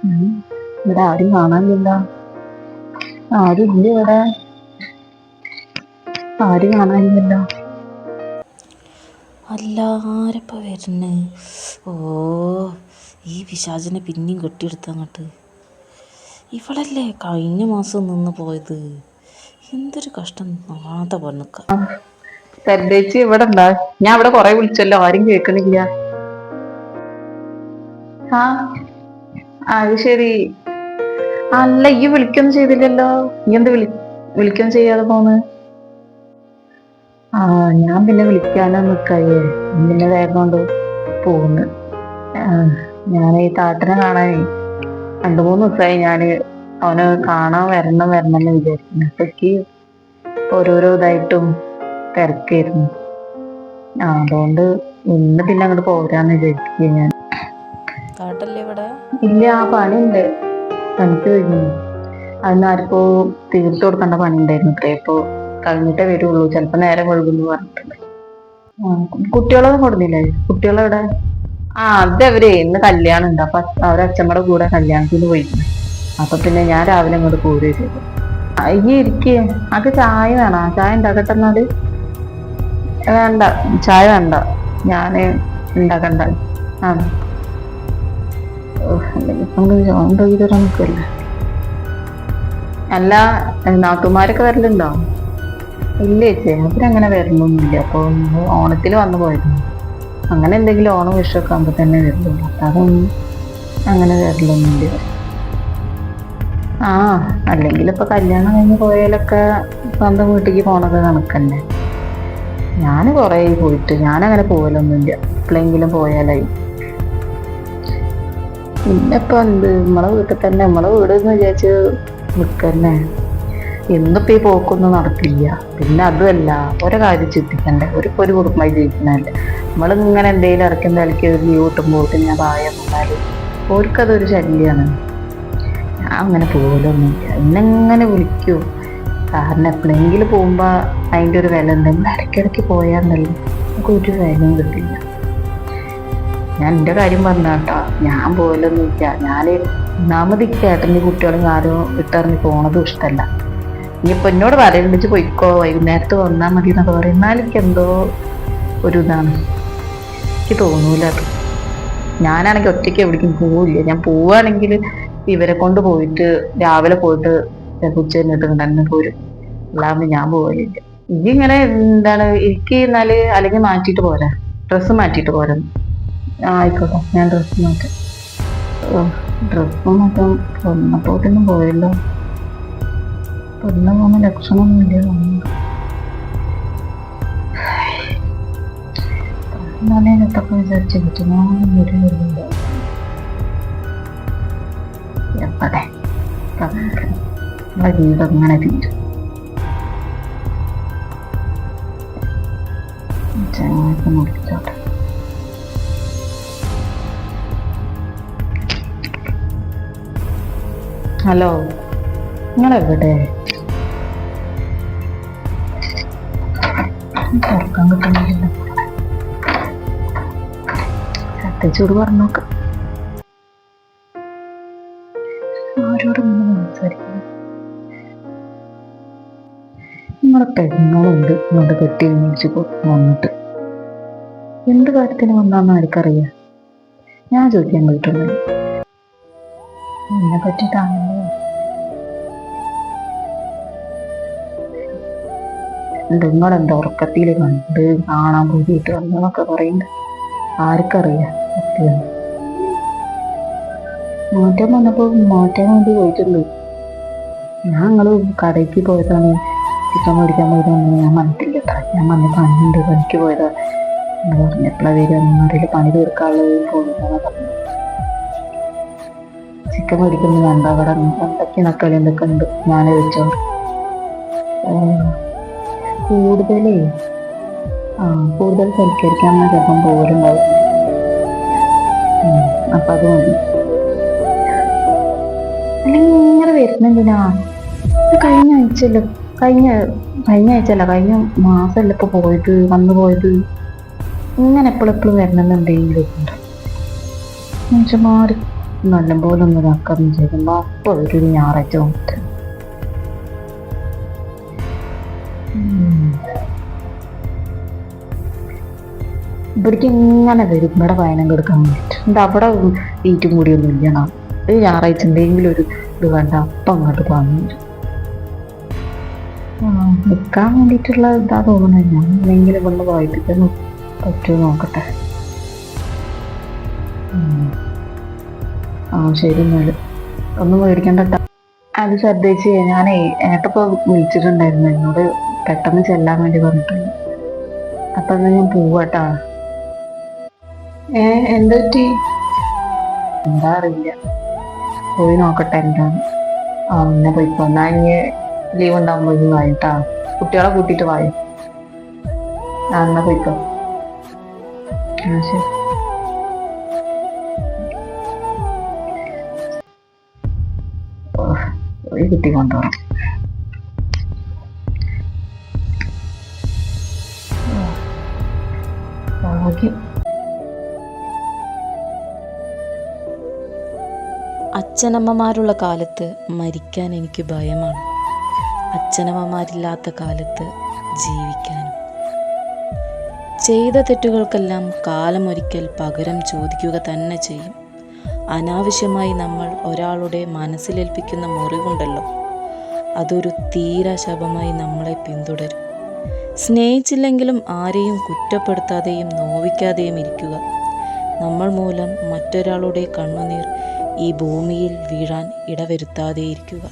ഉം. ഇവിടെ ആരും കാണാനില്ല. ആരും ഇല്ല ഇവിടെ. ആരും കാണാനില്ലല്ലോ. അല്ല, ആരപ്പ വരുന്നേ? ഓ, ഈ പിശാചിനെ പിന്നെയും കെട്ടിയെടുത്ത അങ്ങോട്ട്. ഇവളല്ലേ കഴിഞ്ഞ മാസം നിന്ന് പോയത്? എന്തൊരു കഷ്ടം, നാളത്തെ പണിക്ക. സരിതേച്ചി ഇവിടെ ഉണ്ടാ? ഞാൻ ഇവിടെ കൊറേ വിളിച്ചല്ലോ, ആരും കേൾക്കണില്ല. ആ അത് ശരി. അല്ല, ഈ വിളിക്കൊന്നും ചെയ്തില്ലല്ലോ. ഈ എന്ത് വിളിക്കൊന്നും ചെയ്യാതെ പോന്ന്? ആ, ഞാൻ പിന്നെ വിളിക്കാനോ നിക്കായേ, പിന്നെ വേഗം കൊണ്ട് പോന്ന്. ഞാൻ ഈ താട്ടനെ കാണാനേ 2-3 ദിവസമായി ഞാന് അവനെ കാണാൻ വരണം വരണം എന്ന് വിചാരിക്കുന്നു. അപ്പൊക്ക് ഓരോരോ ഇതായിട്ടും തിരക്കായിരുന്നു. അതുകൊണ്ട് ഇന്ന് പിന്നെ അങ്ങോട്ട് പോരാന്ന് വിചാരിക്കുക ഞാൻ. കാട്ടല്ലേ ഇവിടെ? ഇല്ല, ആ പണിയുണ്ട്. പണിക്ക് കഴിഞ്ഞു. അതിന് ആർക്കോ തീർത്ത് കൊടുക്കേണ്ട പണി ഉണ്ടായിരുന്നു അത്രേ. ഇപ്പൊ കഴിഞ്ഞിട്ടേ വരുള്ളൂ, ചിലപ്പോ നേരെ വഴുകുന്നു പറഞ്ഞിട്ടുണ്ട്. കുട്ടികളൊന്നും കൊടുന്നില്ലേ? കുട്ടികളെവിടെ? അത് അവര് ഇന്ന് കല്യാണം ഉണ്ട്. അപ്പൊ അവരച്ഛമ്മയുടെ കൂടെ കല്യാണത്തിന് പോയിരുന്നു. അപ്പൊ പിന്നെ ഞാൻ രാവിലെ അങ്ങോട്ട് പോരുക ചെയ്തു. ഈ ഇരിക്കേ, അത് ചായ വേണോ? ചായ ഉണ്ടാക്കട്ടെ എന്നാല്? വേണ്ട, ചായ വേണ്ട, ഞാന് ഉണ്ടാക്കണ്ട. ആ, നിക്കല്ലേ. അല്ല, നാത്തുമാരൊക്കെ വരലുണ്ടോ? ഇല്ല ചേച്ചി, അവരങ്ങനെ വരലൊന്നുമില്ല. അപ്പൊ ഓണത്തിന് വന്നു പോയിരുന്നു. അങ്ങനെ എന്തെങ്കിലും ഓണം വിഷുവൊക്കെ ആകുമ്പോ തന്നെ വരുള്ളൂ. അതൊന്നും അങ്ങനെ വരലൊന്നുമില്ല. ആ, അല്ലെങ്കിൽ ഇപ്പൊ കല്യാണം കഴിഞ്ഞ് പോയാലൊക്കെ സ്വന്തം വീട്ടിലേക്ക് പോണത് കണക്കന്നെ. ഞാന് കൊറേ പോയിട്ട്, ഞാനങ്ങനെ പോകലൊന്നുമില്ല. എപ്പോഴെങ്കിലും പോയാലായി. പിന്നെ ഇപ്പൊ എന്ത്, നമ്മളെ വീട്ടിൽ തന്നെ, നമ്മളെ വീട് എന്ന് വിചാരിച്ച് നിക്കന്നെ. എന്നിപ്പോ ഈ പോക്കൊന്നും നടക്കില്ല. പിന്നെ അതുമല്ല, ഓരോ കാര്യം ചിന്തിക്കണ്ടേ. ഒരു കുടുംബമായി ജീവിക്കണല്ലേ. നമ്മളിങ്ങനെ എന്തെങ്കിലും ഇറക്കുന്ന ഇടയ്ക്ക് ഒരു ലീവ് കിട്ടുമ്പോൾ ഞാൻ പായ പോയാല് ഓർക്കതൊരു ശല്യാണ്. ഞാൻ അങ്ങനെ പോകലൊന്നുമില്ല. എന്നെങ്ങനെ വിളിക്കൂ. കാരണം എപ്പോഴെങ്കിലും പോകുമ്പോ അതിന്റെ ഒരു വില ഉണ്ടെങ്കിൽ ഇടയ്ക്കിടയ്ക്ക് പോയാന്നല്ലോ നമുക്ക് ഒരു വിലയും കിട്ടില്ല. ഞാൻ എന്റെ കാര്യം പറഞ്ഞാട്ടോ, ഞാൻ പോകലൊന്നുമില്ല. ഞാന് ഒന്നാമത് ചേട്ടൻ്റെ കുട്ടികളും ആരും ഇട്ടറിഞ്ഞ് പോണതും ഇഷ്ടമല്ല. ഇനിയിപ്പൊ എന്നോട് പറയുന്നുണ്ട് പോയിക്കോ, വൈകുന്നേരത്ത് വന്നാൽ മതി എന്നൊക്കെ പറയും. എന്നാലും എനിക്ക് എന്തോ ഒരു ഇതാണ്, എനിക്ക് തോന്നൂല അത്. ഞാനാണെങ്കിൽ ഒറ്റയ്ക്ക് എവിടേക്കും പോവില്ല. ഞാൻ പോവുകയാണെങ്കിൽ ഇവരെ കൊണ്ട് പോയിട്ട് രാവിലെ പോയിട്ട് ഉച്ച കഴിഞ്ഞിട്ട് തന്നെ പോരും. അല്ലാണ്ട് ഞാൻ പോകലില്ല. ഇതിങ്ങനെ എന്താണ് എനിക്ക് എന്നാല് അല്ലെങ്കിൽ മാറ്റിയിട്ട് പോരാ, ഡ്രസ്സ് മാറ്റിയിട്ട് പോരാ. ആയിക്കോട്ടെ, ഞാൻ ഡ്രസ്സ് മാറ്റാം. ഡ്രസ്സ് മാറ്റാൻ പൊന്നപ്പോട്ടൊന്നും പോയല്ലോ. പൊന്ന പോകുന്ന ലക്ഷണമൊന്നും ഇല്ല. എന്നാലേ എത്തൊക്കെ വിചാരിച്ചു കിട്ടുന്ന വരുന്നില്ല. എവിടെ നമ്മളെ ജീവിതം ഇങ്ങനെ തീരും. ചങ്ങായിക്ക് മുടിച്ചോട്ടെ. ഹലോ, നിങ്ങളെവിടെ? തുറക്കാൻ കിട്ടുന്നില്ല. സത്യച്ചോട് പറഞ്ഞോക്ക. ആരോടും സംസാരിക്കുന്നു. നിങ്ങളെ പെണ്ണുങ്ങളുണ്ട് ഇങ്ങോട്ട് കെട്ടി മേടിച്ച് വന്നിട്ട് എന്ത് കാര്യത്തിന് വന്നാന്ന് ആർക്കറിയാം. ഞാൻ ചോദിക്കാൻ പോയിട്ടുള്ളൂ. എന്നെ പറ്റിട്ടാണല്ലോ. നിങ്ങളെന്താ ഉറക്കത്തില് കണ്ട് കാണാൻ പോയിട്ട് വന്നതൊക്കെ പറയുന്നത് ആർക്കറിയാം. മാറ്റാൻ വന്നപ്പോ മാറ്റാൻ വേണ്ടി പോയിട്ടുണ്ട്. ഞാൻ നിങ്ങള് കടയ്ക്ക് പോയതാണ്, ചിക്കൻ മേടിക്കാൻ പോയതാണ്. ഞാൻ മനസ്സില്ല. ഞാൻ വന്ന പണിയുണ്ട്, പണിക്ക് പോയതാ എന്ന് പറഞ്ഞപ്പോഴാ വരികയെന്ന് അറിയില്ല. പണി തീർക്കാനുള്ളത് പോയതാണെന്ന് പറഞ്ഞു. ചിക്കൻ മേടിക്കുന്നു വേണ്ട, അവിടെ എന്തൊക്കെ നക്കളി എന്തൊക്കെ ഉണ്ട് ഞാൻ വെച്ചോണ്ട്. കൂടുതലേ കൂടുതൽ സൽക്കരിക്കാൻ ചിലപ്പം പോരുണ്ടാവും. അപ്പൊ അത് മതി. അല്ലെങ്കിൽ ഇങ്ങനെ വരുന്നെന്തിനാ? കഴിഞ്ഞ ആഴ്ചയല്ലോ, കഴിഞ്ഞ ആഴ്ചയല്ല, കഴിഞ്ഞ മാസമല്ല ഇപ്പൊ പോയത്, വന്നു പോയത്. ഇങ്ങനെ എപ്പോഴെപ്പോഴും വരണമെന്നുണ്ടെങ്കിലും മനുഷ്യന്മാര് നല്ലപോലെ ഒന്ന് ഇതാക്കാന്ന് ചെയ്യുമ്പോ അപ്പൊ ഒരു ഞായറാഴ്ച വന്നിട്ട് ഇവിടേക്ക് ഇങ്ങനെ വരും ഇവിടെ വയനം കൊടുക്കാൻ വേണ്ടിട്ട് എന്താ അവിടെ ഈറ്റും കൂടിയൊന്നും ഇല്ലണോ ഒരു ഞായറാഴ്ച എന്തെങ്കിലും ഒരു ഇത് വേണ്ട അപ്പം അങ്ങോട്ട് പറഞ്ഞു നിൽക്കാൻ വേണ്ടിയിട്ടുള്ള ഇതാ തോന്നുന്നത് ഞാൻ എന്തെങ്കിലും ഇവിടെ വായിപ്പിക്കാൻ പറ്റുമോ നോക്കട്ടെ. ശരി എന്നാല് ഒന്നും മേടിക്കണ്ട ട്ടോ. അത് ശ്രദ്ധിച്ച് ഞാനേ ഏട്ടപ്പോ വിളിച്ചിട്ടുണ്ടായിരുന്നു എന്നോട് പെട്ടെന്ന് ചെല്ലാൻ വേണ്ടി പറഞ്ഞിട്ടുണ്ട്. അപ്പൊ എന്നാ ഞാൻ പോവാട്ടാ. എന്താ പറ്റി? എന്താ അറിയില്ല, പോയി നോക്കട്ടെ എന്താണ്. എന്നെ പോയിപ്പോ എന്നാ ഇനി ലീവ് ഉണ്ടാകുമ്പോ ഇനി വായിട്ടാ, കുട്ടികളെ കൂട്ടിട്ട് വായും. എന്നാ പോയിക്കോ. ശരി. പോയി കുട്ടി കൊണ്ടുപോകണം. ഭാഗ്യം. അച്ഛനമ്മമാരുള്ള കാലത്ത് മരിക്കാൻ എനിക്ക് ഭയമാണ്. അച്ഛനമ്മമാരില്ലാത്ത കാലത്ത് ജീവിക്കാനും. ചെയ്ത തെറ്റുകൾക്കെല്ലാം കാലമൊരിക്കൽ പകരം ചോദിക്കുക തന്നെ ചെയ്യും. അനാവശ്യമായി നമ്മൾ ഒരാളുടെ മനസ്സിലേൽപ്പിക്കുന്ന മുറിവുണ്ടല്ലോ, അതൊരു തീരാശപമായി നമ്മളെ പിന്തുടരും. സ്നേഹിച്ചില്ലെങ്കിലും ആരെയും കുറ്റപ്പെടുത്താതെയും നോവിക്കാതെയും ഇരിക്കുക. നമ്മൾ മൂലം മറ്റൊരാളുടെ കണ്ണുനീർ ഈ ഭൂമിയിൽ വീഴാൻ ഇടവരുത്താതെയിരിക്കുക.